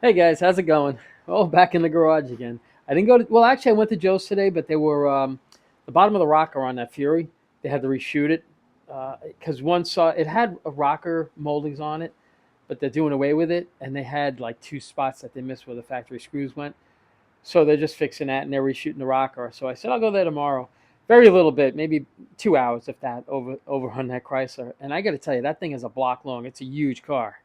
Hey guys, how's it going? Oh, back in the garage again. I didn't go to, well, actually, I went to Joe's today, but they were, the bottom of the rocker on that Fury. They had to reshoot it because one saw it had a rocker moldings on it, but they're doing away with it. And they had like two spots that they missed where the factory screws went. So they're just fixing that and they're reshooting the rocker. So I said, I'll go there tomorrow. Very little bit, maybe 2 hours, if that, over on that Chrysler. And I got to tell you, that thing is a block long. It's a huge car.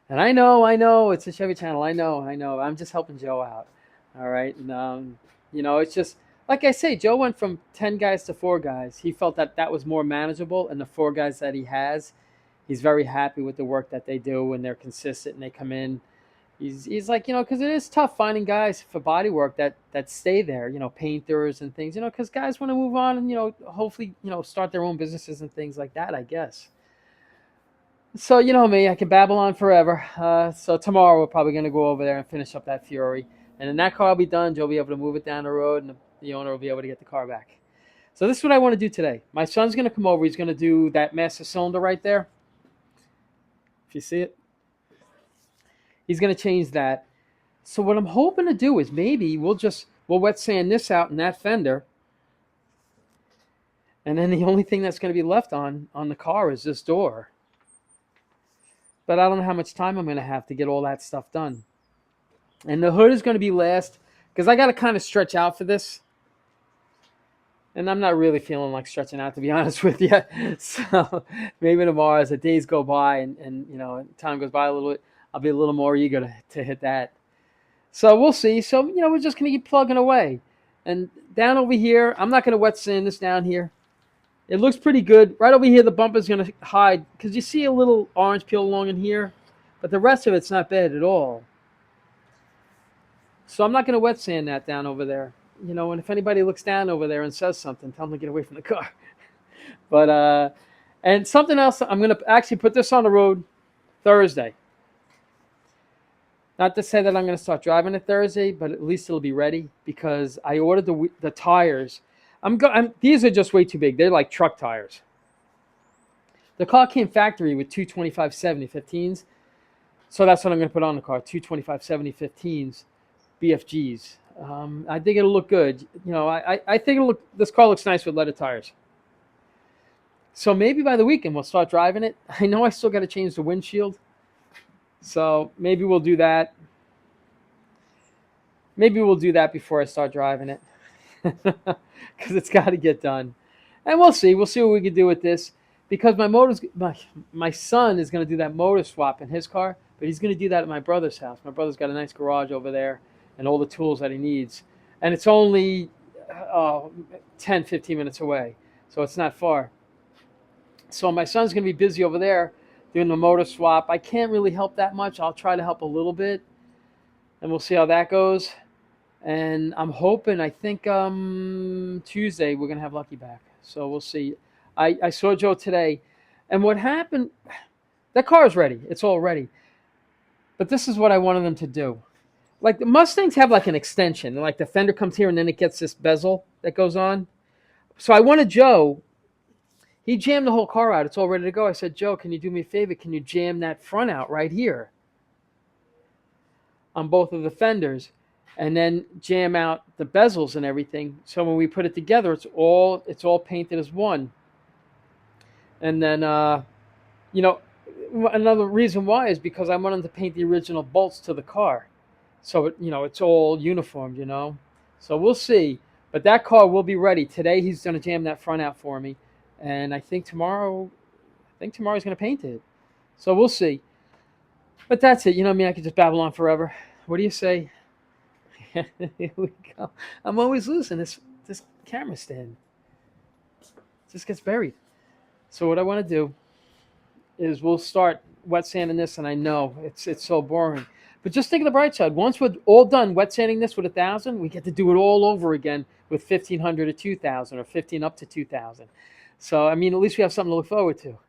And I know, it's a Chevy Channel. I know. I'm just helping Joe out. All right. And, it's just, like I say, Joe went from 10 guys to 4 guys. He felt that that was more manageable. And the 4 guys that he has, he's very happy with the work that they do and they're consistent and they come in. He's like, because it is tough finding guys for body work that stay there, painters and things, because guys want to move on and, hopefully, start their own businesses and things like that, I guess. So you know me, I can babble on forever. So tomorrow we're probably going to go over there and finish up that Fury, and then that car will be done. Joe will be able to move it down the road, and the owner will be able to get the car back. So this is what I want to do today. My son's going to come over. He's going to do that master cylinder right there. If you see it, he's going to change that. So what I'm hoping to do is maybe we'll wet sand this out in that fender, and then the only thing that's going to be left on the car is this door. But I don't know how much time I'm going to have to get all that stuff done. And the hood is going to be last because I got to kind of stretch out for this. And I'm not really feeling like stretching out, to be honest with you. So maybe tomorrow, as the days go by and time goes by a little bit, I'll be a little more eager to hit that. So we'll see. So, we're just going to keep plugging away. And down over here, I'm not going to wet sand this down here. It looks pretty good. Right over here, the bumper's going to hide because you see a little orange peel along in here, but the rest of it's not bad at all. So I'm not going to wet sand that down over there. And if anybody looks down over there and says something, tell them to get away from the car. But, and something else, I'm going to actually put this on the road Thursday. Not to say that I'm going to start driving it Thursday, but at least it'll be ready because I ordered the tires. These are just way too big. They're like truck tires. The car came factory with two 25/70 15s. So that's what I'm going to put on the car, two 25/70 15s, BFGs. I think it'll look good. I think this car looks nice with leather tires. So maybe by the weekend we'll start driving it. I know I still got to change the windshield. So maybe we'll do that. Maybe we'll do that before I start driving it. Because it's got to get done. And we'll see. We'll see what we can do with this. Because my son is going to do that motor swap in his car, but he's going to do that at my brother's house. My brother's got a nice garage over there and all the tools that he needs. And it's only 10, 15 minutes away. So it's not far. So my son's going to be busy over there doing the motor swap. I can't really help that much. I'll try to help a little bit. And we'll see how that goes. And I'm hoping, I think Tuesday we're going to have Lucky back. So we'll see. I saw Joe today. And what happened, that car is ready. It's all ready. But this is what I wanted them to do. Like the Mustangs have like an extension. Like the fender comes here and then it gets this bezel that goes on. So I wanted Joe, he jammed the whole car out. It's all ready to go. I said, Joe, can you do me a favor? Can you jam that front out right here on both of the fenders? And then jam out the bezels and everything. So when we put it together, it's all painted as one. And then, another reason why is because I wanted to paint the original bolts to the car. So, it's all uniformed, So we'll see. But that car will be ready. Today he's going to jam that front out for me. And I think tomorrow he's going to paint it. So we'll see. But that's it. I could just babble on forever. What do you say? Here we go. I'm always losing this camera stand. It just gets buried. So what I want to do is we'll start wet sanding this, and I know it's so boring. But just think of the bright side. Once we're all done wet sanding this with 1,000, we get to do it all over again with 1,500 or 2,000 or 15 up to 2,000. So, at least we have something to look forward to.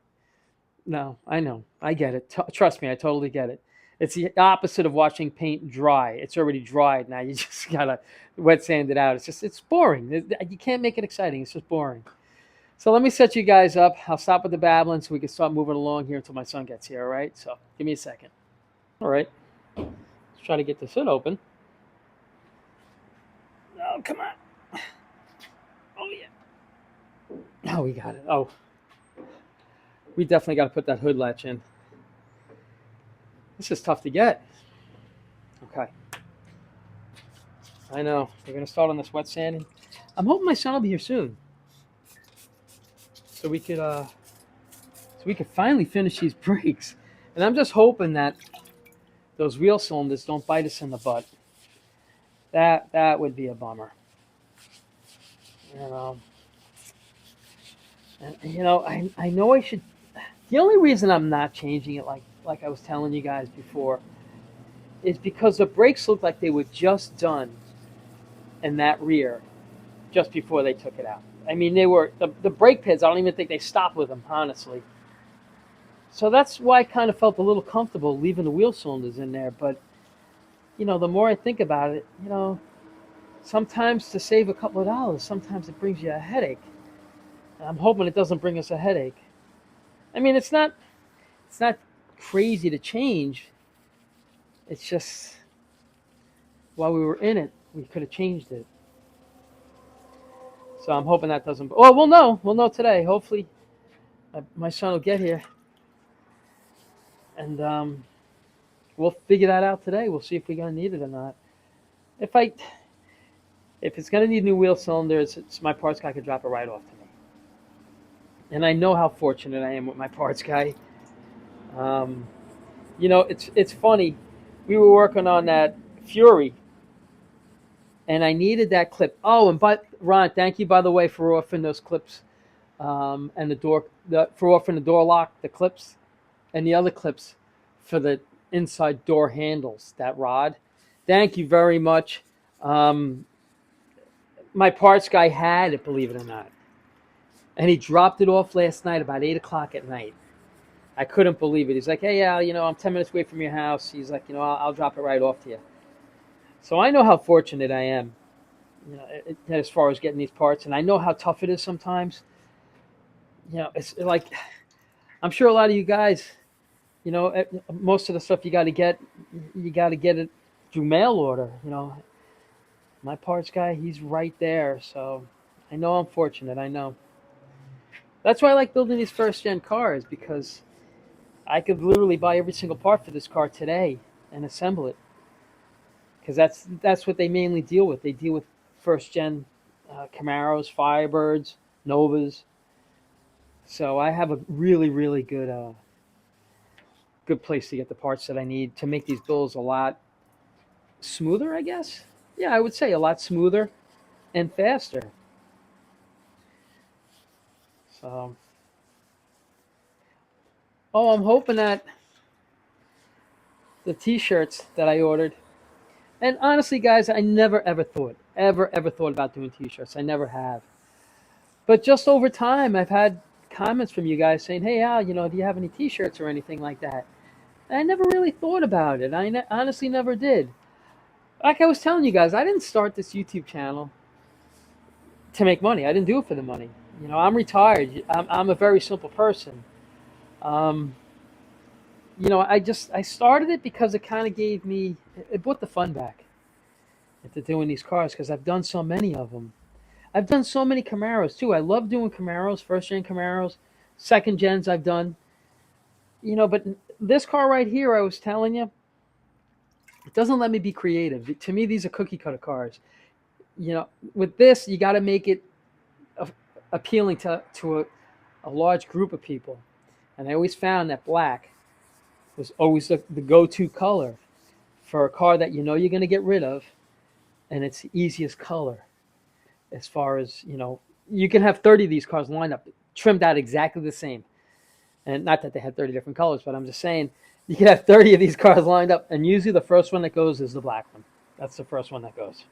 No, I know. I get it. Trust me, I totally get it. It's the opposite of watching paint dry. It's already dried. Now you just got to wet sand it out. It's boring. You can't make it exciting. It's just boring. So let me set you guys up. I'll stop with the babbling so we can start moving along here until my son gets here, all right? So give me a second. All right. Let's Try to get this hood open. Oh, come on. Oh, yeah. Oh, we got it. Oh, we definitely got to put that hood latch in. This is tough to get. Okay. I know. We're going to start on this wet sanding. I'm hoping my son will be here soon. So we could finally finish these brakes. And I'm just hoping that those wheel cylinders don't bite us in the butt. That would be a bummer. You know. And I know I should. The only reason I'm not changing it, like I was telling you guys before, is because the brakes look like they were just done in that rear just before they took it out. I mean, they were the brake pads. I don't even think they stopped with them, honestly. So that's why I kind of felt a little comfortable leaving the wheel cylinders in there. But the more I think about it, sometimes to save a couple of dollars, sometimes it brings you a headache. And I'm hoping it doesn't bring us a headache. I mean, it's not crazy to change. It's just while we were in it, we could have changed it. So I'm hoping that doesn't. Oh, we'll know. We'll know today. Hopefully, my son will get here, and we'll figure that out today. We'll see if we're gonna need it or not. If it's gonna need new wheel cylinders, it's my parts guy could drop it right off to me. And I know how fortunate I am with my parts guy. It's funny. We were working on that Fury, and I needed that clip. Oh, and Ron, thank you by the way for offering those clips, and for offering the door lock, the clips, and the other clips for the inside door handles. That rod. Thank you very much. My parts guy had it, believe it or not, and he dropped it off last night about 8 o'clock at night. I couldn't believe it. He's like, "Hey, Al, I'm 10 minutes away from your house." He's like, I'll drop it right off to you. So I know how fortunate I am, as far as getting these parts, and I know how tough it is sometimes. It's like, I'm sure a lot of you guys, most of the stuff you got to get it through mail order. My parts guy, he's right there, so I know I'm fortunate. I know. That's why I like building these first-gen cars, because I could literally buy every single part for this car today and assemble it, because that's what they mainly deal with. They deal with first-gen Camaros, Firebirds, Novas. So I have a really, really good place to get the parts that I need to make these builds a lot smoother, I guess. Yeah, I would say a lot smoother and faster. So, I'm hoping that the T-shirts that I ordered, and honestly, guys, I never ever thought about doing T-shirts. I never have. But just over time, I've had comments from you guys saying, "Hey, Al, do you have any T-shirts or anything like that?" And I never really thought about it. I honestly never did. Like I was telling you guys, I didn't start this YouTube channel to make money. I didn't do it for the money. I'm retired. I'm a very simple person. Um, I started it because it kind of it brought the fun back into doing these cars, because I've done so many of them. I've done so many Camaros too. I love doing Camaros, first gen Camaros, second gens I've done. But this car right here, I was telling you, it doesn't let me be creative. To me, these are cookie cutter cars. With this, you got to make it appealing to a large group of people. And I always found that black was always the go-to color for a car that you're going to get rid of, and it's the easiest color. As far as, you can have 30 of these cars lined up, trimmed out exactly the same. And not that they had 30 different colors, but I'm just saying, you can have 30 of these cars lined up, and usually the first one that goes is the black one. That's the first one that goes.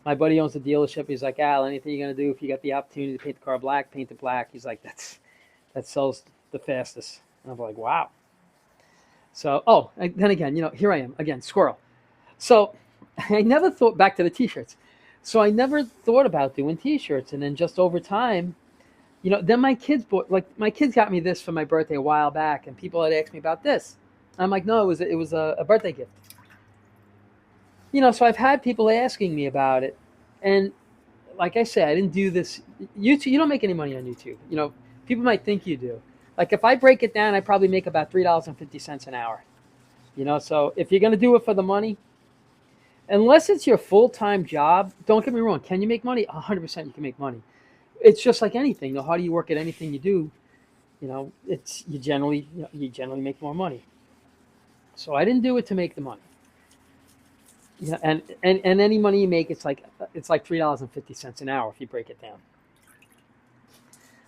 My buddy owns the dealership. He's like, Al, anything you're going to do, if you got the opportunity to paint the car black, paint it black. He's like, that sells the fastest. And I'm like, wow. So, then again, here I am, again, squirrel. So I never thought, back to the T-shirts. So I never thought about doing T-shirts. And then just over time, then my kids got me this for my birthday a while back, and people had asked me about this. I'm like, no, it was a birthday gift. So I've had people asking me about it, and like I said, I didn't do this. YouTube, you don't make any money on YouTube. People might think you do. Like if I break it down, I probably make about $3.50 an hour. So if you're gonna do it for the money, unless it's your full time job, don't get me wrong. Can you make money? 100% you can make money. It's just like anything. The harder you work at anything you do, it's you generally make more money. So I didn't do it to make the money. And any money you make, it's like $3.50 an hour if you break it down.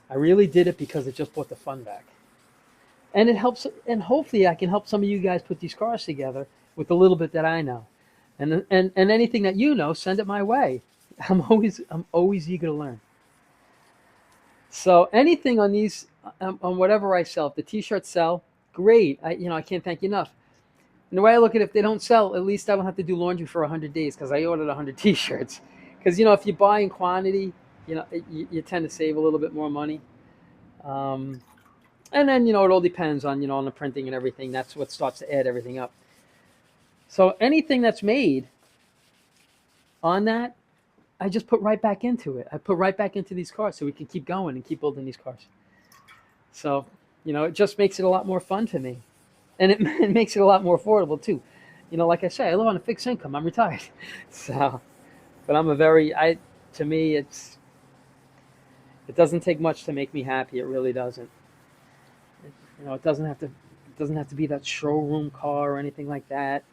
I really did it because it just brought the fun back, and it helps. And hopefully, I can help some of you guys put these cars together with the little bit that I know, and anything that you know, send it my way. I'm always eager to learn. So anything on these, on whatever I sell, if the t-shirts sell, great. I can't thank you enough. And the way I look at it, if they don't sell, at least I don't have to do laundry for 100 days because I ordered 100 t-shirts. Because, if you buy in quantity, you tend to save a little bit more money. Um, and then, it all depends on the printing and everything. That's what starts to add everything up. So anything that's made on that, I just put right back into it. I put right back into these cars so we can keep going and keep building these cars. So, it just makes it a lot more fun to me. And it makes it a lot more affordable too. Like I say, I live on a fixed income. I'm retired. So, but to me, it doesn't take much to make me happy. It really doesn't. It doesn't have to be that showroom car or anything like that.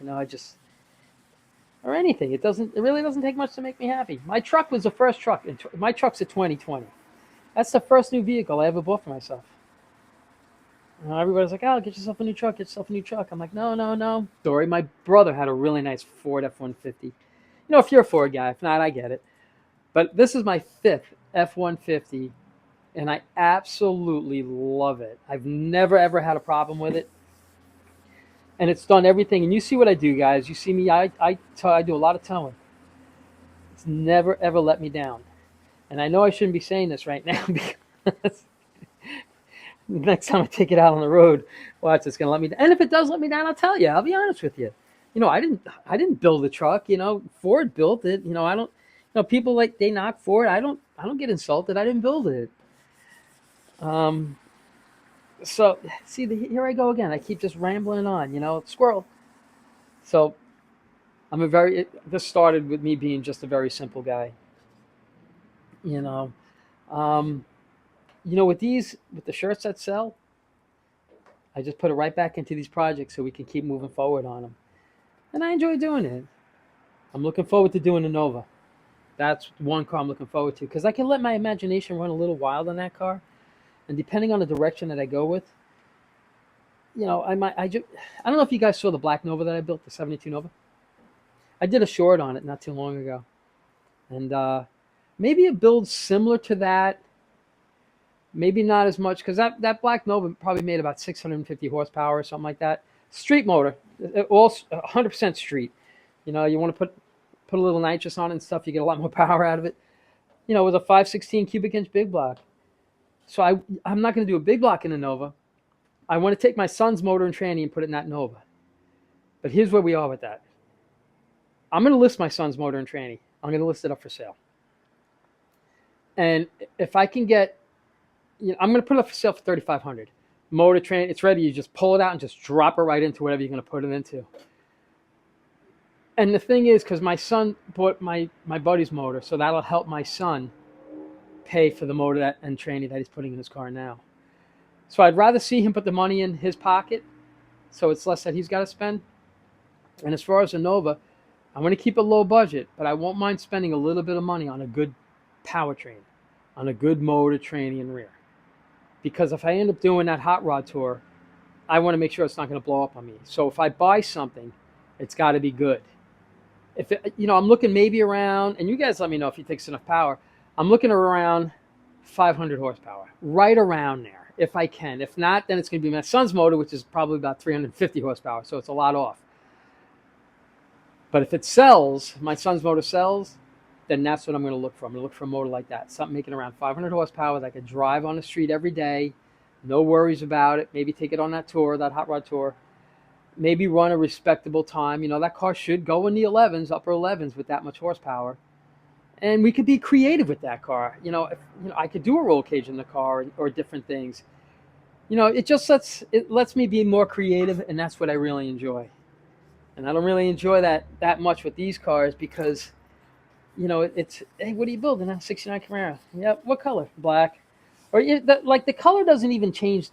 Or anything. It really doesn't take much to make me happy. My truck was the first truck. My truck's a 2020. That's the first new vehicle I ever bought for myself. Everybody's like, "Oh, get yourself a new truck. Get yourself a new truck." I'm like, "No, no, no." Story. My brother had a really nice Ford F-150. If you're a Ford guy, if not, I get it. But this is my fifth F-150, and I absolutely love it. I've never ever had a problem with it, and it's done everything. And you see what I do, guys. You see me. I do a lot of towing. It's never ever let me down. And I know I shouldn't be saying this right now because next time I take it out on the road, watch, it's gonna let me down. And if it does let me down, I'll tell you. I'll be honest with you. I didn't build the truck. Ford built it. I don't. People like they knock Ford. I don't get insulted. I didn't build it. Um. So see, here I go again. I keep just rambling on. Squirrel. So this started with me being just a very simple guy. You know. Um. With the shirts that sell, I just put it right back into these projects so we can keep moving forward on them. And I enjoy doing it. I'm looking forward to doing the Nova. That's one car I'm looking forward to because I can let my imagination run a little wild on that car. And depending on the direction that I go with, I might. I don't know if you guys saw the black Nova that I built, the '72 Nova. I did a short on it not too long ago, and maybe a build similar to that. Maybe not as much because that black Nova probably made about 650 horsepower or something like that. Street motor, all 100% street. You want to put a little nitrous on it and stuff, you get a lot more power out of it. With a 516 cubic inch big block. So I'm not going to do a big block in the Nova. I want to take my son's motor and tranny and put it in that Nova. But here's where we are with that. I'm going to list my son's motor and tranny. I'm going to list it up for sale. And if I can get, I'm going to put it up for sale for $3,500. Motor tranny, it's ready. You just pull it out and just drop it right into whatever you're going to put it into. And the thing is, because my son bought my buddy's motor, so that'll help my son pay for the motor and tranny that he's putting in his car now. So I'd rather see him put the money in his pocket, so it's less that he's got to spend. And as far as the Nova, I want to keep a low budget, but I won't mind spending a little bit of money on a good powertrain, on a good motor, tranny, and rear. Because if I end up doing that hot rod tour, I want to make sure it's not going to blow up on me. So if I buy something, it's got to be good. I'm looking maybe around, and you guys let me know if it takes enough power. I'm looking around 500 horsepower, right around there, if I can. If not, then it's going to be my son's motor, which is probably about 350 horsepower, so it's a lot off. But if it sells, my son's motor sells, then that's what I'm going to look for. I'm going to look for a motor like that, something making around 500 horsepower that I could drive on the street every day, no worries about it. Maybe take it on that tour, that hot rod tour. maybe run a respectable time. You know, that car should go in the 11s, upper 11s with that much horsepower. And we could be creative with that car. You know, if, you know, I could do a roll cage in the car or different things. You know, it lets me be more creative, and that's what I really enjoy. And I don't really enjoy that much with these cars because you know it's hey, what are you building? A '69 Camaro? Yep. What color? Black. Or like the color doesn't even change.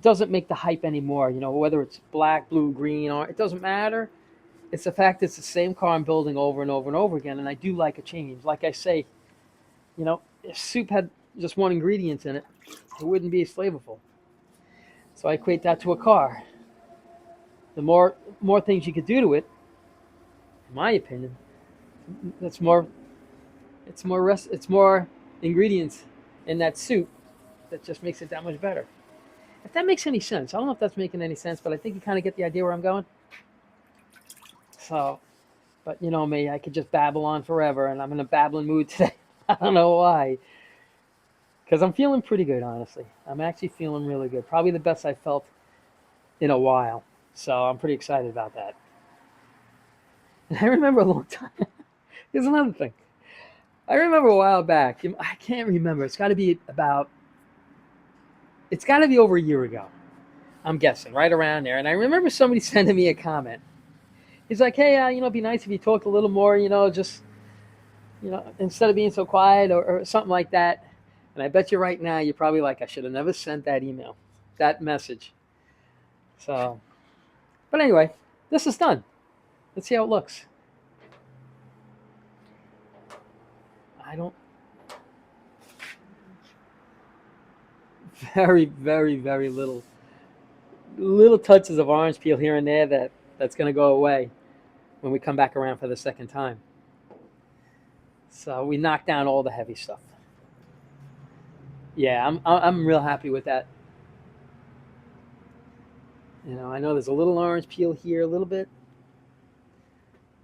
Doesn't make the hype anymore. You know, whether it's black, blue, green, or it doesn't matter. It's the fact it's the same car I'm building over and over and over again, and I do like a change. Like I say, you know, if soup had just one ingredient in it, it wouldn't be as flavorful. So I equate that to a car. The more things you could do to it, in my opinion, that's more it's more ingredients in that soup that just makes it that much better. If that makes any sense. I don't know if that's making any sense, but I think you kind of get the idea where I'm going. So, but you know me, I could just babble on forever, and I'm in a babbling mood today. I don't know why. Because I'm feeling pretty good, honestly. I'm actually feeling really good. Probably the best I felt in a while. So I'm pretty excited about that. And I remember a long time. Here's another thing. I remember a while back. I can't remember. It's got to be over a year ago. I'm guessing, right around there. And I remember somebody sending me a comment. He's like, hey, you know, it'd be nice if you talked a little more, you know, just, you know, instead of being so quiet or something like that. And I bet you right now, you're probably like, I should have never sent that email, that message. So, but anyway, this is done. Let's see how it looks. I don't, very, very, very little touches of orange peel here and there that's going to go away when we come back around for the second time. So we knocked down all the heavy stuff. Yeah, I'm real happy with that. You know, I know there's a little orange peel here, a little bit,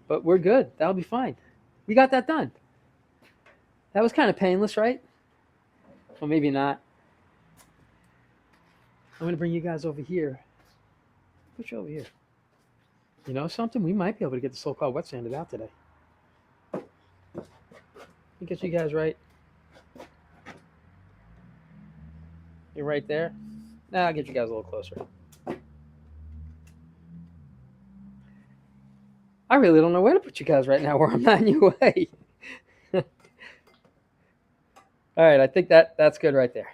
but we're good. That'll be fine. We got that done. That was kind of painless, right? Well, maybe not. I'm going to bring you guys over here. Put you over here. You know something? We might be able to get the so-called wet sanded out today. Let me get you guys right. You're right there. Now I'll get you guys a little closer. I really don't know where to put you guys right now where I'm not in your way. All right, I think that's good right there.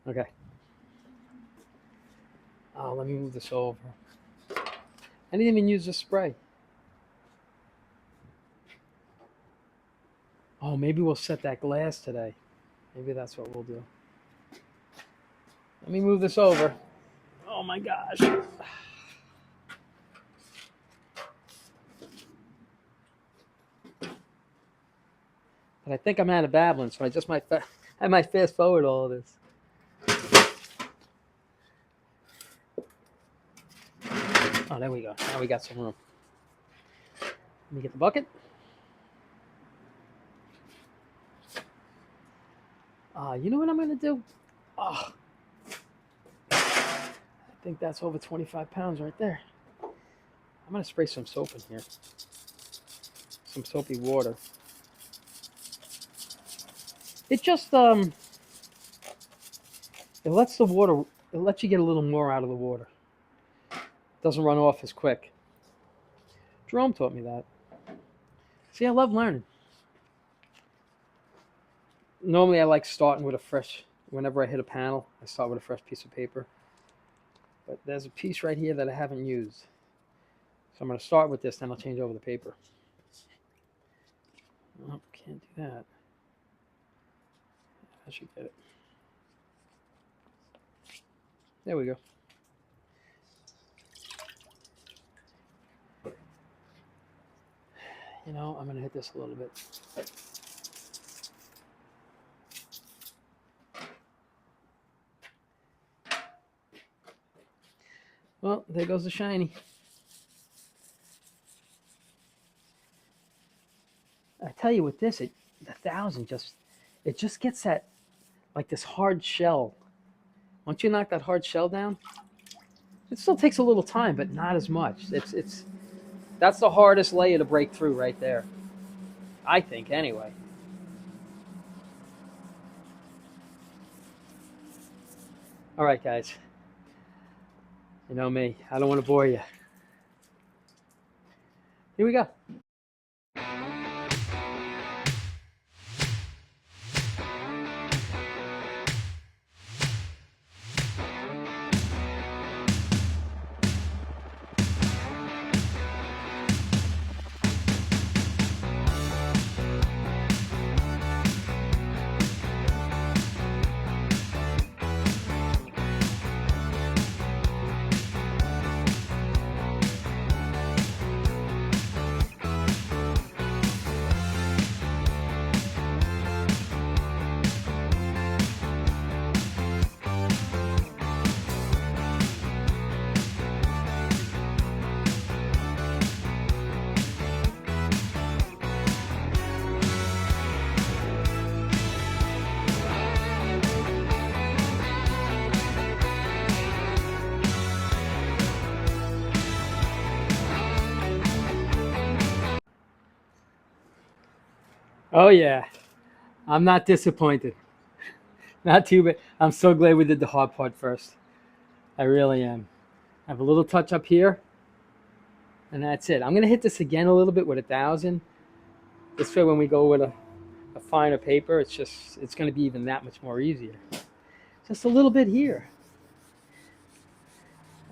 Okay. Oh, let me move this over. I didn't even use the spray. Oh, maybe we'll set that glass today. Maybe that's what we'll do. Let me move this over. Oh my gosh. But I think I'm out of babbling, so I might fast forward all of this. Oh, there we go. Now we got some room. Let me get the bucket. You know what I'm going to do? Oh, I think that's over 25 pounds right there. I'm going to spray some soap in here. Some soapy water. It just, it lets the water, it lets you get a little more out of the water. It doesn't run off as quick. Jerome taught me that. See, I love learning. Normally I like starting with whenever I hit a panel, I start with a fresh piece of paper. But there's a piece right here that I haven't used. So I'm going to start with this, then I'll change over the paper. Oh, can't do that. I should get it. There we go. You know, I'm going to hit this a little bit. Well, there goes the shiny. I tell you, with this, the 1000 it just gets that, like this hard shell. Once you knock that hard shell down, It still takes a little time, but not as much. It's that's the hardest layer to break through right there. I think anyway. All right, guys. You know me. I don't want to bore you. Here we go. Oh yeah. I'm not disappointed. Not too bad. I'm so glad we did the hard part first. I really am. I have a little touch up here, and that's it. I'm gonna hit this again a little bit with 1,000. This way, when we go with a finer paper, it's gonna be even that much more easier. Just a little bit here.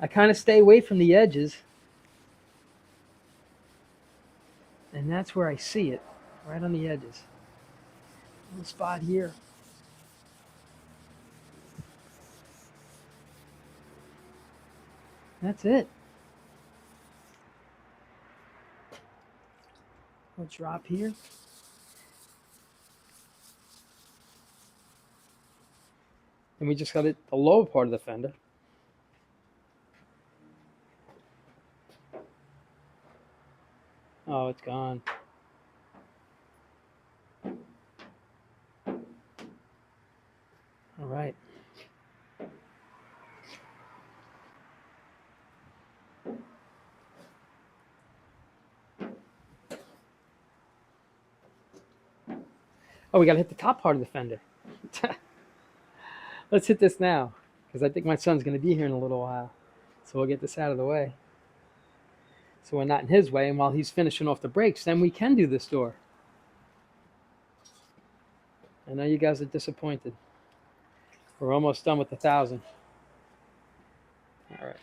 I kind of stay away from the edges, and that's where I see it, right on the edges. Little spot here. That's it. We'll drop here. And we just got it the lower part of the fender. Oh, it's gone. All right. Oh, we got to hit the top part of the fender. Let's hit this now, because I think my son's going to be here in a little while. So we'll get this out of the way. So we're not in his way, and while he's finishing off the brakes, then we can do this door. I know you guys are disappointed. We're almost done with 1,000. All right.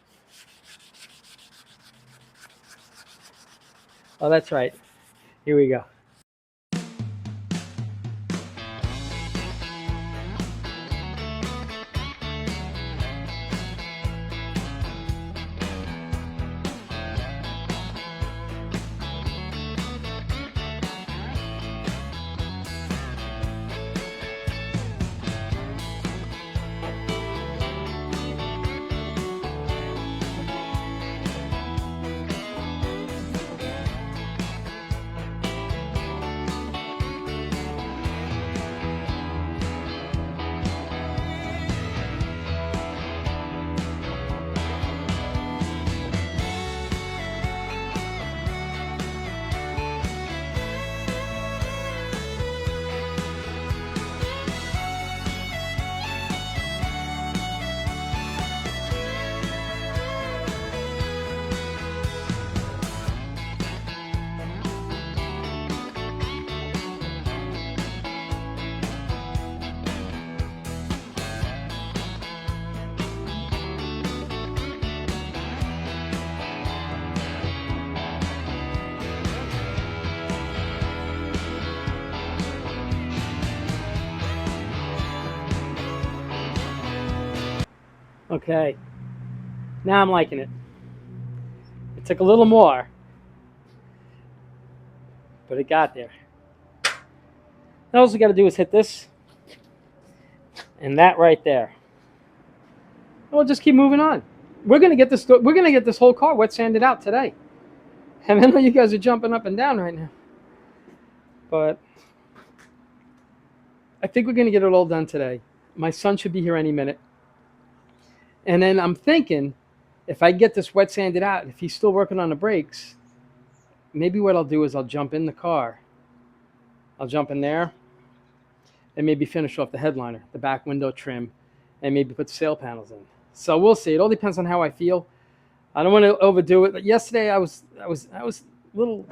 Oh, that's right. Here we go. Okay. Now I'm liking it. It took a little more, but it got there. Now all we got to do is hit this and that right there. And we'll just keep moving on. We're gonna get this. We're gonna get this whole car wet sanded out today. And I know you guys are jumping up and down right now, but I think we're gonna get it all done today. My son should be here any minute. And then I'm thinking if I get this wet sanded out, if he's still working on the brakes, maybe what I'll do is I'll jump in the car. I'll jump in there and maybe finish off the headliner, the back window trim, and maybe put the sail panels in. So we'll see. It all depends on how I feel. I don't want to overdo it. But yesterday I was a little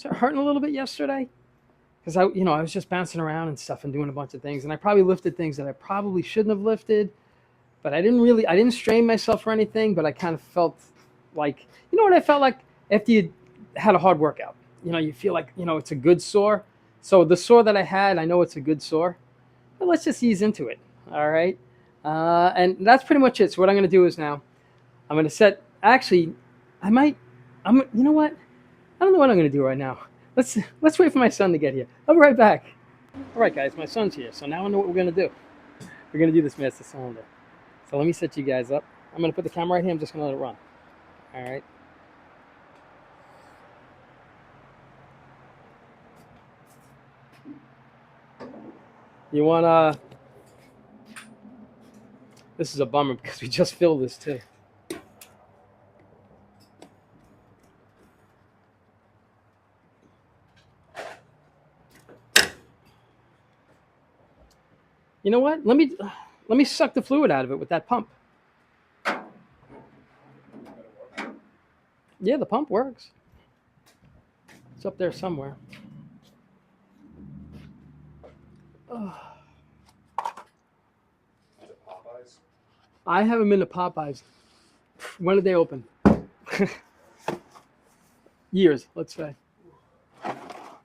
hurting a little bit yesterday because I was just bouncing around and stuff and doing a bunch of things, and I probably lifted things that I probably shouldn't have lifted. But I didn't strain myself or anything. But I kind of felt like, what I felt like after you had a hard workout. You feel like it's a good sore. So the sore that I had, I know it's a good sore. But let's just ease into it. All right. And that's pretty much it. So what I'm going to do is now I'm going to set. Actually, I might. You know what? I don't know what I'm going to do right now. Let's wait for my son to get here. I'll be right back. All right, guys. My son's here. So now I know what we're going to do. We're going to do this master cylinder. So let me set you guys up. I'm going to put the camera right here. I'm just going to let it run. All right. You want to. This is a bummer because we just filled this too. You know what? Let me suck the fluid out of it with that pump. Yeah, the pump works. It's up there somewhere. I haven't been to Popeyes. When did they open? Years, let's say.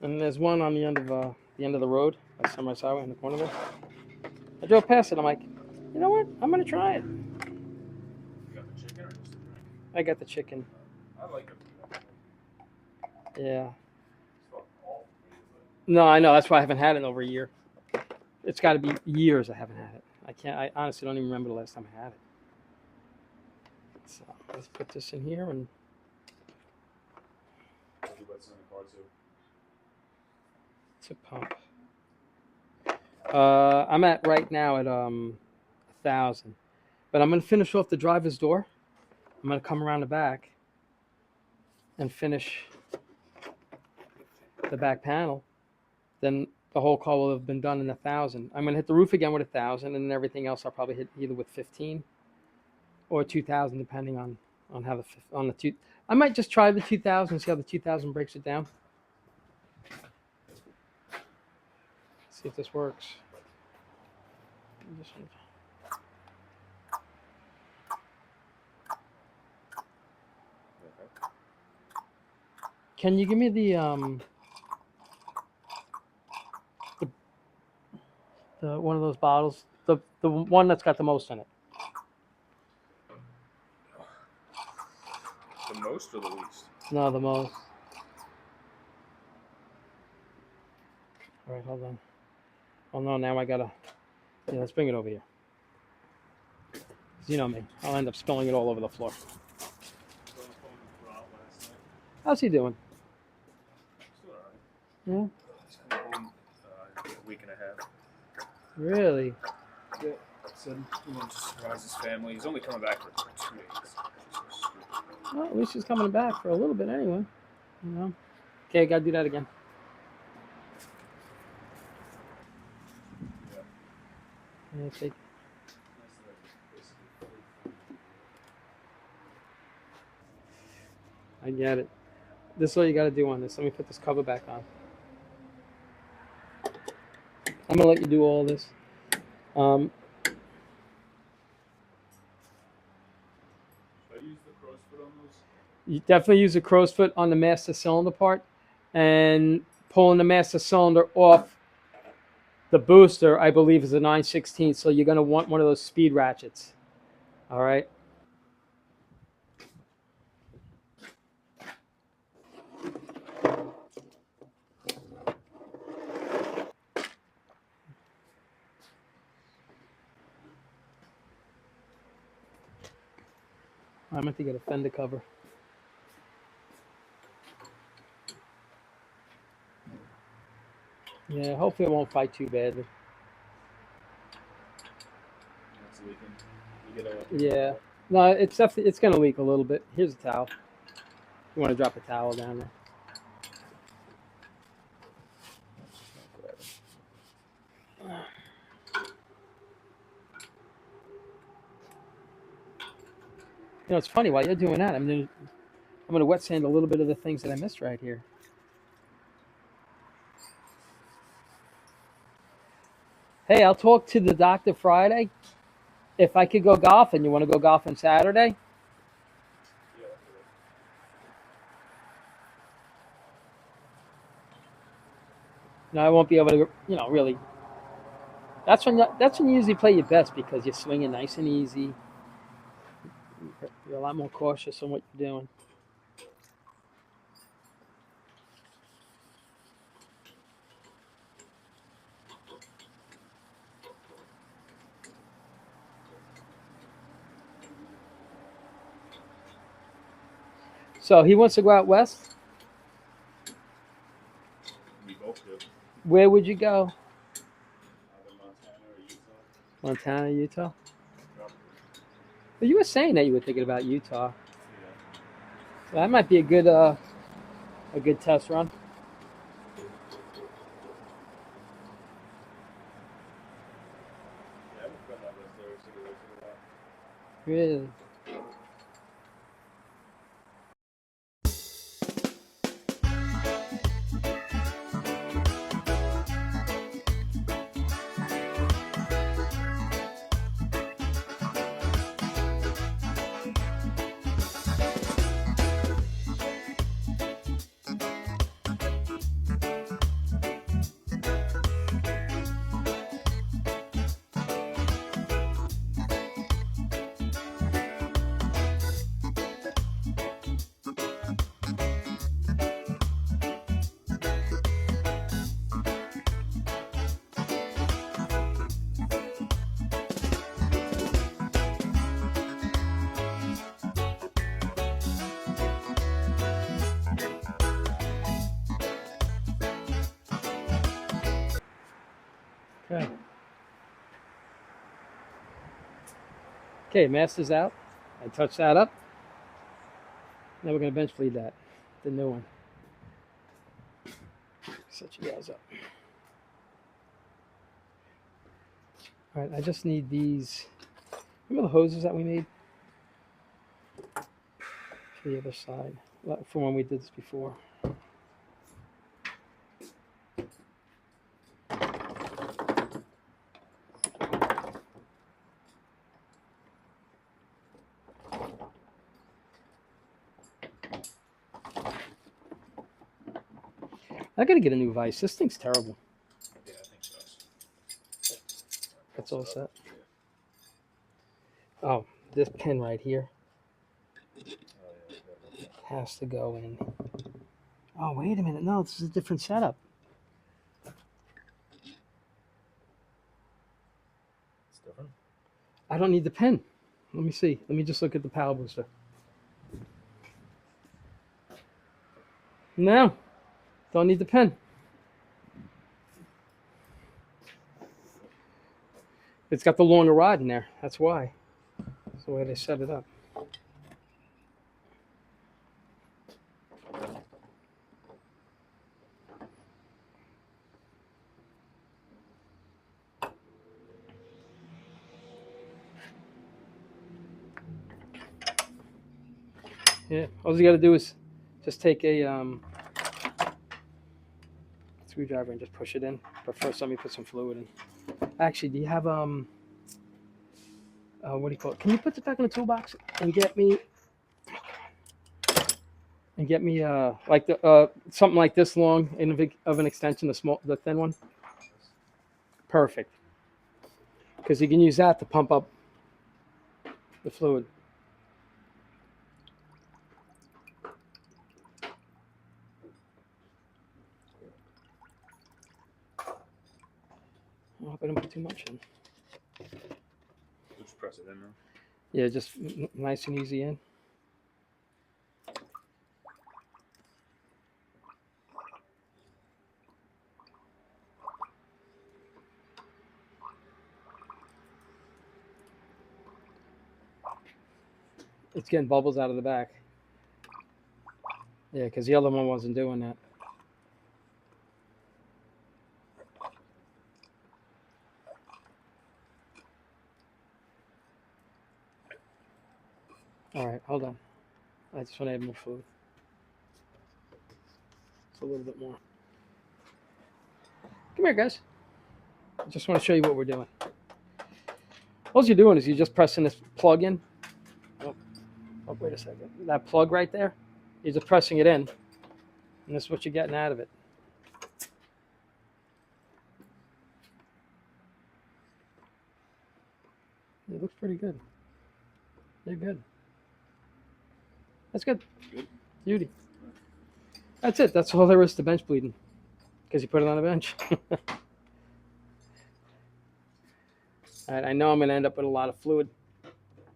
And there's one on the end of the road by Sunrise Highway in the corner there. I drove past it. I'm like, you know what? I'm gonna try it. You got the chicken or just the drink? I got the chicken. I like it. Yeah. It's not awful, No, I know. That's why I haven't had it in over a year. It's got to be years I haven't had it. I honestly don't even remember the last time I had it. So let's put this in here and. It's a pump. I'm at right now at 1,000, but I'm gonna finish off the driver's door. I'm gonna come around the back and finish the back panel. Then the whole car will have been done in 1,000. I'm gonna hit the roof again with 1,000, and then everything else I'll probably hit either with 15 or 2,000, depending on how the two. I might just try the 2,000 and see how the 2,000 breaks it down. See if this works. Can you give me the one of those bottles, the one that's got the most in it? The most or the least? No, the most. All right, hold on. Oh no, now I gotta. Yeah, let's bring it over here. You know me, I'll end up spilling it all over the floor. How's he doing? Still alright. Yeah. He's come home a week and a half. Really? Yeah. So he wants to surprise his family. He's only coming back for 2 days. Well, at least he's coming back for a little bit anyway. Okay, gotta do that again. Yeah, take. I get it. This is all you got to do on this. Let me put this cover back on. I'm going to let you do all this. Should I use the crow's foot on those? You definitely use a crow's foot on the master cylinder part, and pulling the master cylinder off the booster, I believe, is a 9/16. So you're going to want one of those speed ratchets. All right. I meant to get a fender cover. Yeah, hopefully it won't fight too badly. That's leaking. You get a Yeah. No, it's definitely it's gonna leak a little bit. Here's a towel. You want to drop a towel down there? You know, it's funny while you're doing that. I'm gonna wet sand a little bit of the things that I missed right here. Hey, I'll talk to the doctor Friday. If I could go golfing, you want to go golfing Saturday? Yeah, that's good. No, I won't be able to. Really. That's when you usually play your best because you're swinging nice and easy. You're a lot more cautious on what you're doing. So he wants to go out west. We both do. Where would you go? Either Montana or Utah. Montana, Utah. Probably. But you were saying that you were thinking about Utah. Yeah. So that might be a good test run. Yeah, I haven't been out those areas for a while. Really. Okay. Okay, master's out. I touch that up. Now we're gonna bench bleed that, the new one. Set you guys up. All right, I just need these. Remember the hoses that we made for the other side, for when we did this before. I gotta get a new vise. This thing's terrible. Yeah, I think so. That's all set. Oh, this pin right here Oh, yeah. has to go in. Oh, wait a minute. No, this is a different setup. It's different. I don't need the pin. Let me see. Let me just look at the power booster. No, don't need the pin. It's got the longer rod in there. That's why. That's the way they set it up. Yeah, all you got to do is just take a screwdriver and just push it in. But first, let me put some fluid in. Actually, do you have what do you call it? Can you put it back in the toolbox and get me like the something like this long of an extension, the thin one? Perfect. Because you can use that to pump up the fluid. I hope I didn't put too much in. Just press it in now. Yeah, just nice and easy in. It's getting bubbles out of the back. Yeah, because the other one wasn't doing that. All right, hold on. I just want to add more fluid. It's a little bit more. Come here, guys. I just want to show you what we're doing. All you're doing is you're just pressing this plug in. Oh, wait a second. That plug right there, you're just pressing it in, and this is what you're getting out of it. It looks pretty good. They're good. That's good. Good. Beauty. That's it. That's all there is to bench bleeding, because you put it on a bench. All right, I know I'm going to end up with a lot of fluid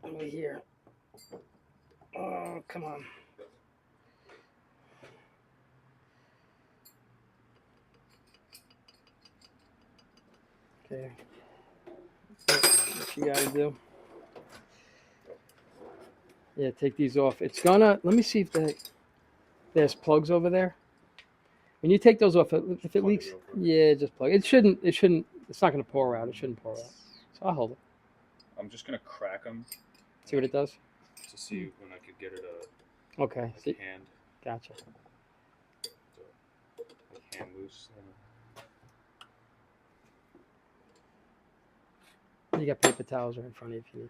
over here. Oh, come on. Okay. What you got to do. Yeah, take these off. It's gonna, let me see if there's plugs over there. When you take those off, if it leaks, yeah, just plug. It shouldn't, it's not going to pour out. It shouldn't pour out. So I'll hold it. I'm just gonna crack them. See what it does? To see when I could get it Okay. like hand. Gotcha. Like hand loose. You got paper towels right in front of you if you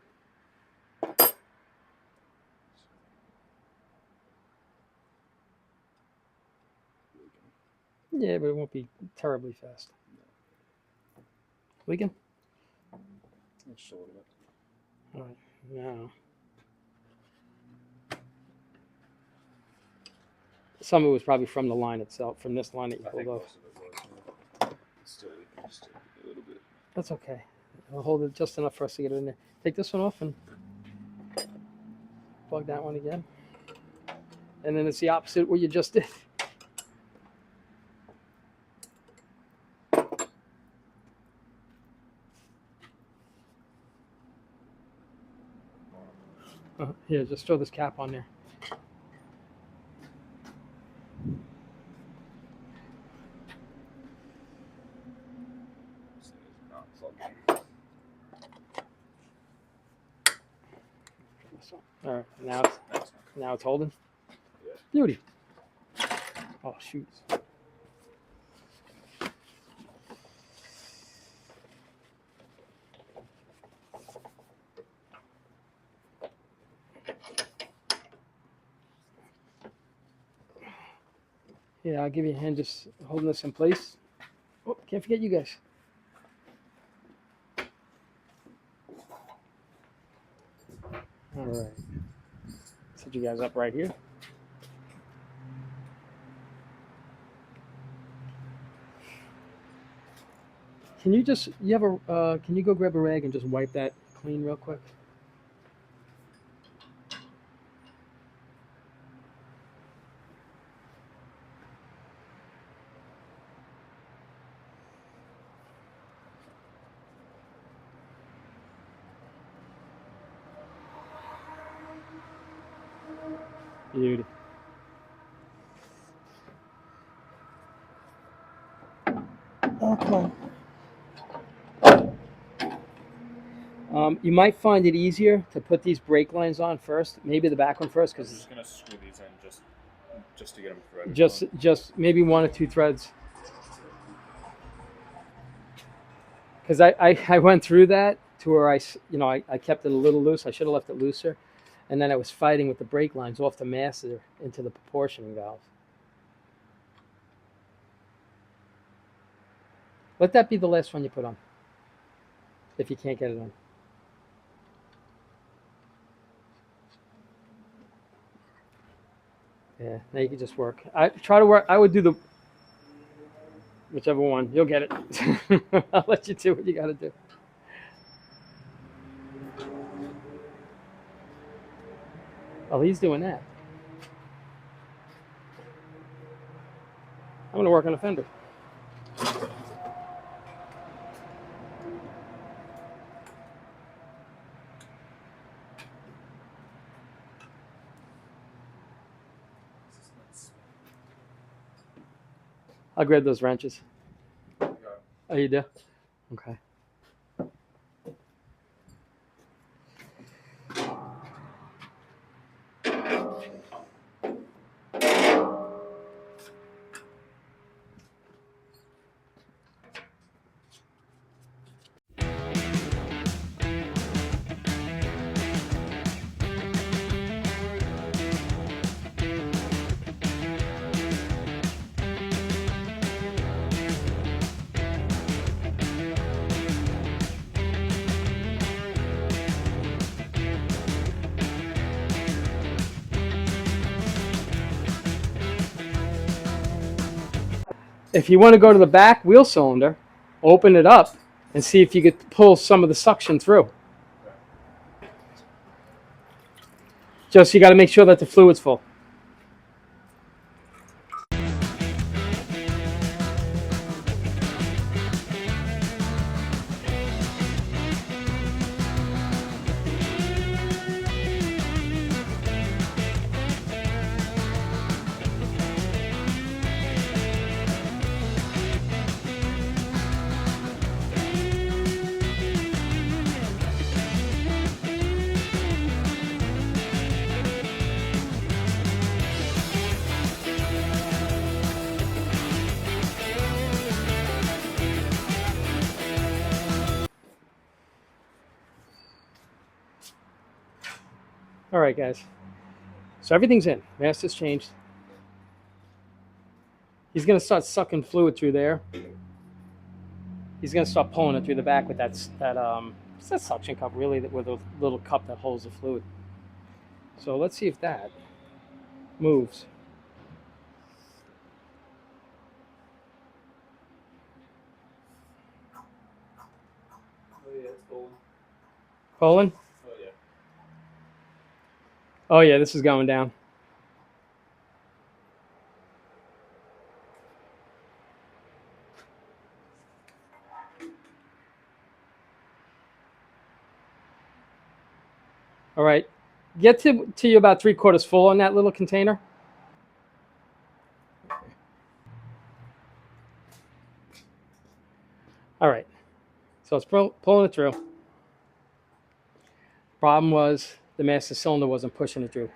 need. Yeah, but it won't be terribly fast. Leaking? Just a little bit. All right, now. Some of it was probably from the line itself, from this line that you I pulled think off. most of it was. It's still leaking just a little bit. That's okay. I'll hold it just enough for us to get it in there. Take this one off and plug that one again. And then it's the opposite what you just did. Here, just throw this cap on there. Not plugging. All right, now it's holding. Yeah. Beauty. Oh shoot. Yeah, I'll give you a hand just holding this in place. Oh, can't forget you guys. All right. Set you guys up right here. Can you just, can you go grab a rag and just wipe that clean real quick? Beauty. Oh, come on. You might find it easier to put these brake lines on first, maybe the back one first, I'm because just gonna screw these in just to get them threaded. just maybe one or two threads. Because I went through that to where I kept it a little loose. I should have left it looser, and then I was fighting with the brake lines off the master into the proportioning valve. Let that be the last one you put on, if you can't get it on. Yeah, now you can just work. I try to work. I would do the whichever one. You'll get it. I'll let you do what you got to do. Oh, he's doing that. I'm going to work on the fender. I'll grab those wrenches. Yeah. Oh, you do? Okay. If you want to go to the back wheel cylinder, open it up and see if you could pull some of the suction through. Just you got to make sure that the fluid's full. All right, guys. So everything's in. Master's changed. He's going to start sucking fluid through there. He's going to start pulling it through the back with it's that suction cup, really, with a little cup that holds the fluid. So let's see if that moves. Oh yeah, it's pulling. Pulling? Oh yeah. Oh, yeah, this is going down. All right. Get to you about 3/4 full on that little container. All right. So it's pulling it through. Problem was the master cylinder wasn't pushing it through.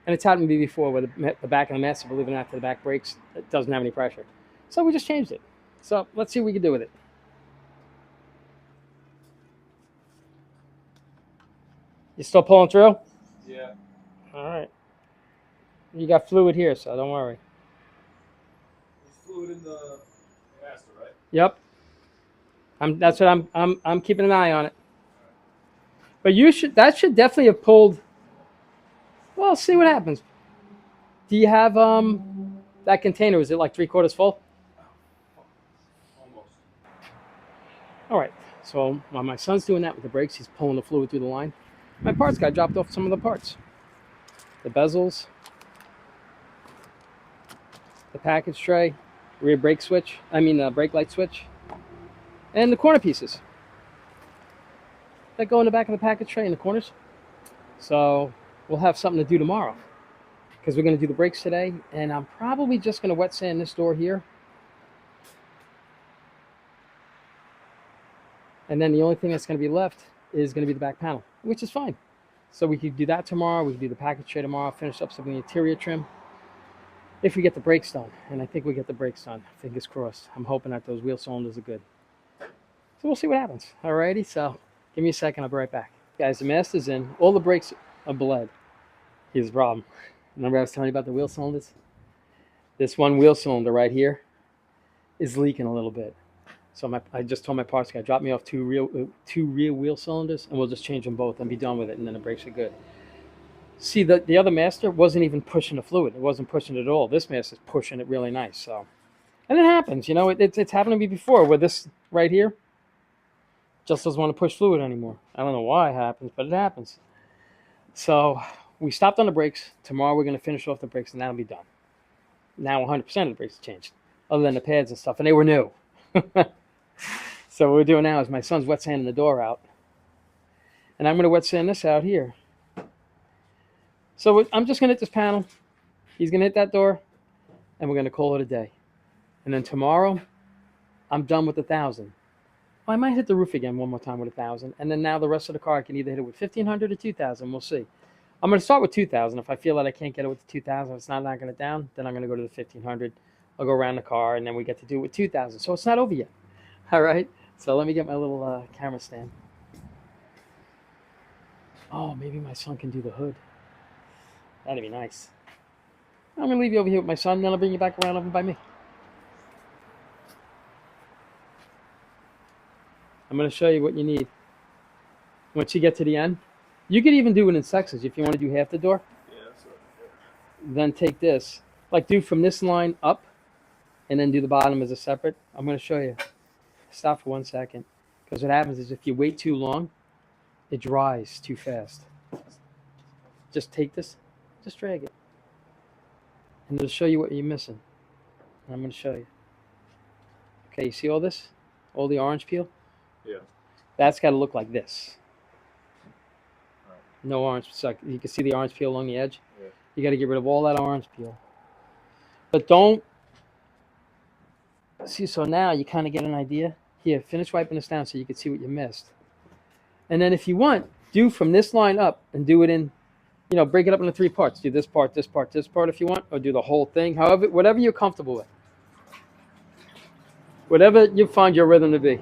And it's happened to me before where the back of the master, believe it or not, the back brakes, it doesn't have any pressure. So we just changed it. So let's see what we can do with it. You still pulling through? Yeah. All right. You got fluid here, so don't worry. There's fluid in the master, right? Yep. That's what I'm keeping an eye on it. But that should definitely have pulled. Well, see what happens. Do you have that container? Is it like 3/4 full? Almost. All right. So while my son's doing that with the brakes, he's pulling the fluid through the line. My parts guy dropped off some of the parts. The bezels, the package tray, rear brake switch. Brake light switch, and the corner pieces that go in the back of the package tray in the corners. So we'll have something to do tomorrow because we're going to do the brakes today, and I'm probably just going to wet sand this door here. And then the only thing that's going to be left is going to be the back panel, which is fine. So we could do that tomorrow. We could do the package tray tomorrow, finish up some of the interior trim. If we get the brakes done, and I think we get the brakes done, fingers crossed. I'm hoping that those wheel cylinders are good. So we'll see what happens. Alrighty, so give me a second, I'll be right back. Guys, the master's in. All the brakes are bled. Here's the problem. Remember I was telling you about the wheel cylinders? This one wheel cylinder right here is leaking a little bit. So I just told my parts guy, drop me off two rear wheel cylinders, and we'll just change them both and be done with it, and then the brakes are good. See, the other master wasn't even pushing the fluid. It wasn't pushing it at all. This master's pushing it really nice. So, and it happens. It's happened to me before where this right here just doesn't want to push fluid anymore. I don't know why it happens, but it happens. So we stopped on the brakes. Tomorrow we're going to finish off the brakes, and that'll be done. Now 100% of the brakes changed, other than the pads and stuff, and they were new. So what we're doing now is my son's wet sanding the door out, and I'm going to wet sand this out here. So I'm just going to hit this panel. He's going to hit that door, and we're going to call it a day. And then tomorrow, I'm done with 1,000. Well, I might hit the roof again one more time with 1,000, and then now the rest of the car I can either hit it with 1,500 or 2,000. We'll see. I'm going to start with 2,000. If I feel that I can't get it with the 2,000, if it's not knocking it down, then I'm going to go to the 1,500. I'll go around the car, and then we get to do it with 2,000. So it's not over yet. All right. So let me get my little camera stand. Oh, maybe my son can do the hood. That'd be nice. I'm going to leave you over here with my son, then I'll bring you back around over by me. I'm going to show you what you need. Once you get to the end, you could even do it in sections if you want to do half the door. Yeah, that's what Then take this, like do from this line up, and then do the bottom as a separate. I'm going to show you. Stop for 1 second, because what happens is if you wait too long, it dries too fast. Just take this, just drag it, and it'll show you what you're missing. And I'm going to show you. Okay, you see all this? All the orange peel? Yeah. That's got to look like this. Right. No orange. So you can see the orange peel along the edge. Yeah. You got to get rid of all that orange peel. But don't see. So now you kind of get an idea. Here, finish wiping this down so you can see what you missed. And then if you want, do from this line up and do it in, break it up into 3 parts. Do this part, this part, this part if you want, or do the whole thing. However, whatever you're comfortable with. Whatever you find your rhythm to be.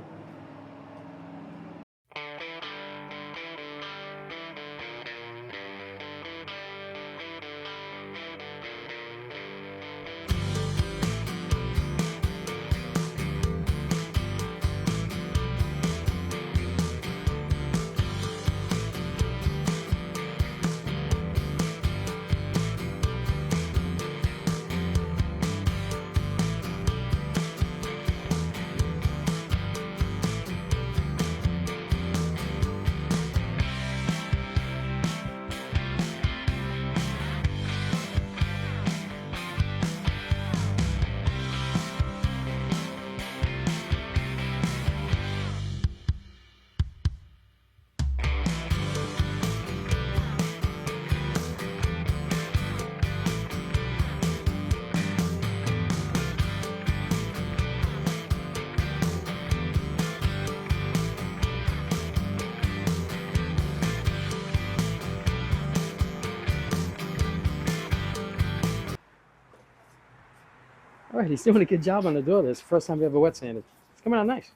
All right, he's doing a good job on the door. This is the first time we ever wet sanded. It's coming out nice.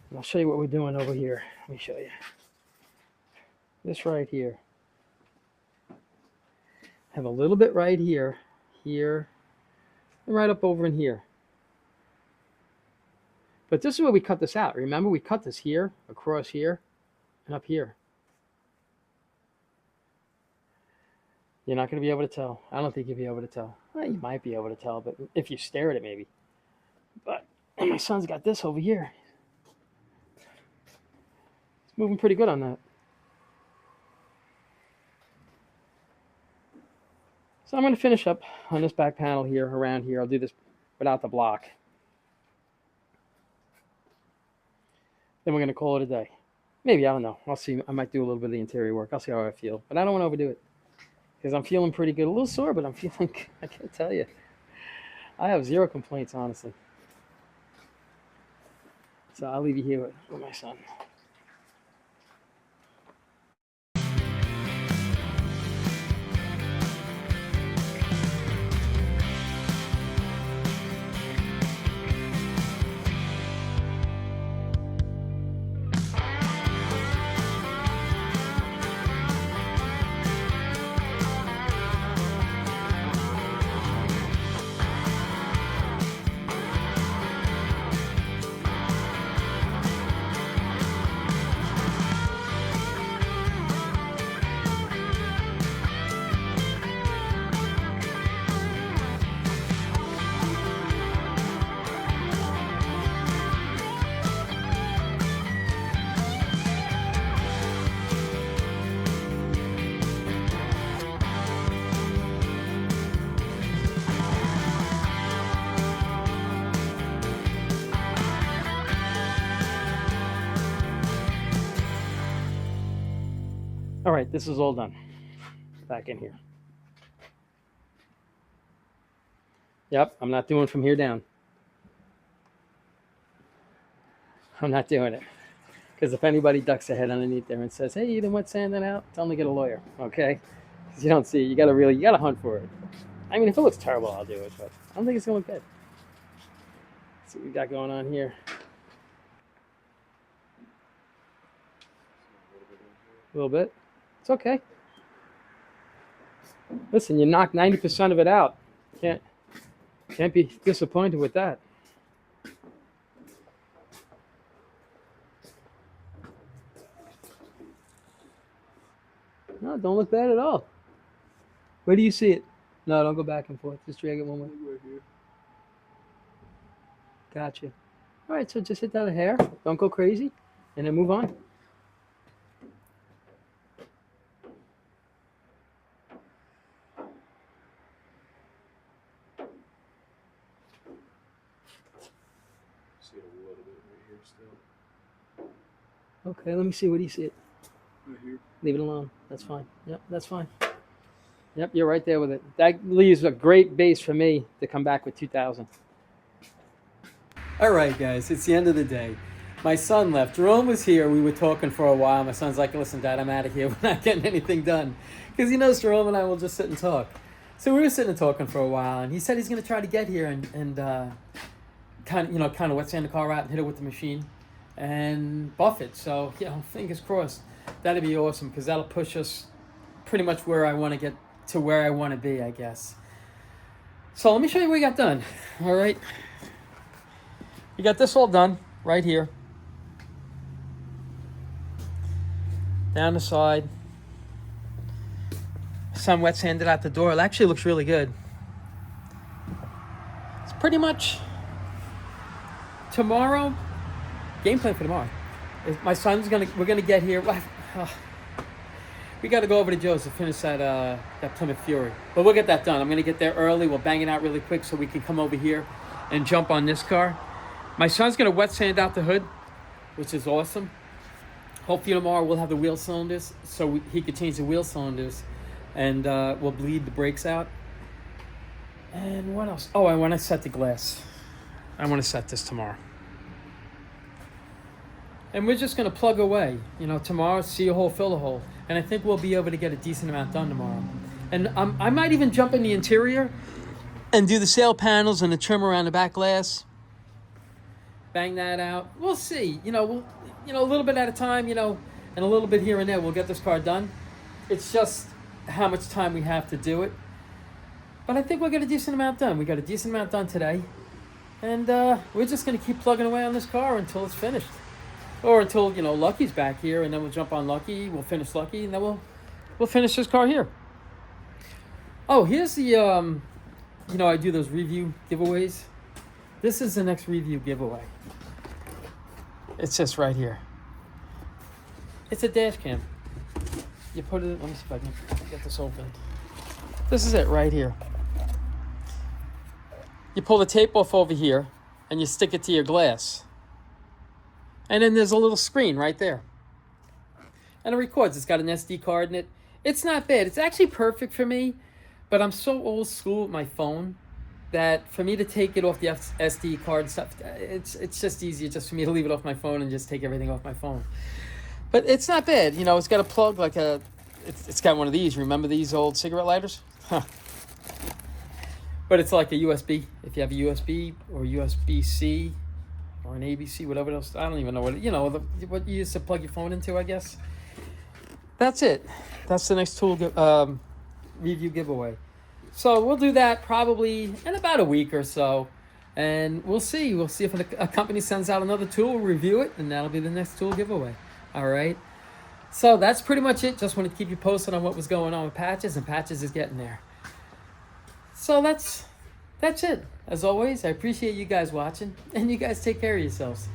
And I'll show you what we're doing over here. Let me show you. This right here. Have a little bit right here, here, and right up over in here. But this is where we cut this out. Remember, we cut this here, across here, and up here. You're not going to be able to tell. I don't think you'll be able to tell. Well, you might be able to tell, but if you stare at it, maybe. But my son's got this over here. It's moving pretty good on that. So I'm going to finish up on this back panel here, around here. I'll do this without the block. Then we're going to call it a day. Maybe, I don't know. I'll see. I might do a little bit of the interior work. I'll see how I feel. But I don't want to overdo it. Because I'm feeling pretty good. A little sore, but I'm feeling, I can't tell you. I have 0 complaints, honestly. So I'll leave you here with my son. All right, this is all done. Back in here. Yep, I'm not doing from here down. I'm not doing it. Because if anybody ducks their head underneath there and says, "Hey, you didn't wet sand that out," tell them to get a lawyer, okay? Because you don't see it. You gotta hunt for it. I mean, if it looks terrible, I'll do it, but I don't think it's gonna look good. Let's see what we got going on here. A little bit. It's okay. Listen, you knocked 90% of it out. Can't be disappointed with that. No, don't look bad at all. Where do you see it? No, don't go back and forth. Just drag it one way. Right here. Gotcha. All right, so just hit that a hair. Don't go crazy, and then move on. See it a little bit right here still. Okay, let me see. What do you see it? Right here. Leave it alone. That's fine. Yep, that's fine. Yep, you're right there with it. That leaves a great base for me to come back with 2,000. All right, guys, it's the end of the day. My son left. Jerome was here. We were talking for a while. My son's like, "Listen, Dad, I'm out of here. We're not getting anything done." Because he knows Jerome and I will just sit and talk. So we were sitting and talking for a while, and he said he's going to try to get here and kind of wet sand the car out and hit it with the machine and buff it. So, fingers crossed. That'd be awesome because that'll push us pretty much where I want to get to where I want to be, I guess. So let me show you what we got done. All right. We got this all done right here. Down the side. Some wet sanded out the door. It actually looks really good. It's pretty much tomorrow. Game plan for tomorrow. My son's we're gonna get here. We got to go over to Joe's to finish that Plymouth Fury. But we'll get that done. I'm going to get there early. We'll bang it out really quick so we can come over here and jump on this car. My son's going to wet sand out the hood, which is awesome. Hopefully tomorrow we'll have the wheel cylinders so he could change the wheel cylinders and we'll bleed the brakes out. And what else? Oh, I want to set the glass. I want to set this tomorrow. And we're just going to plug away. Tomorrow, see a hole, fill a hole. And I think we'll be able to get a decent amount done tomorrow. And I might even jump in the interior and do the sail panels and the trim around the back glass. Bang that out. We'll see. A little bit at a time, and a little bit here and there. We'll get this car done. It's just how much time we have to do it. But I think we'll get a decent amount done. We got a decent amount done today. And we're just going to keep plugging away on this car until it's finished. Or until, Lucky's back here, and then we'll jump on Lucky, we'll finish Lucky, and then we'll finish this car here. Oh, here's the, I do those review giveaways. This is the next review giveaway. It's just right here. It's a dash cam. You put it, let me see if I can get this open. This is it right here. You pull the tape off over here, and you stick it to your glass. And then there's a little screen right there. And it records. It's got an SD card in it. It's not bad. It's actually perfect for me. But I'm so old school with my phone that for me to take it off the SD card and stuff, it's just easier just for me to leave it off my phone and just take everything off my phone. But it's not bad. It's got a plug like it's got one of these. Remember these old cigarette lighters? Huh. But it's like a USB. If you have a USB or USB-C, or an ABC, whatever else. I don't even know what you used to plug your phone into, I guess. That's it. That's the next tool review giveaway. So we'll do that probably in about a week or so. And we'll see. We'll see if a company sends out another tool, we'll review it, and that'll be the next tool giveaway. All right. So that's pretty much it. Just wanted to keep you posted on what was going on with Patches, and Patches is getting there. So that's it. As always, I appreciate you guys watching, and you guys take care of yourselves.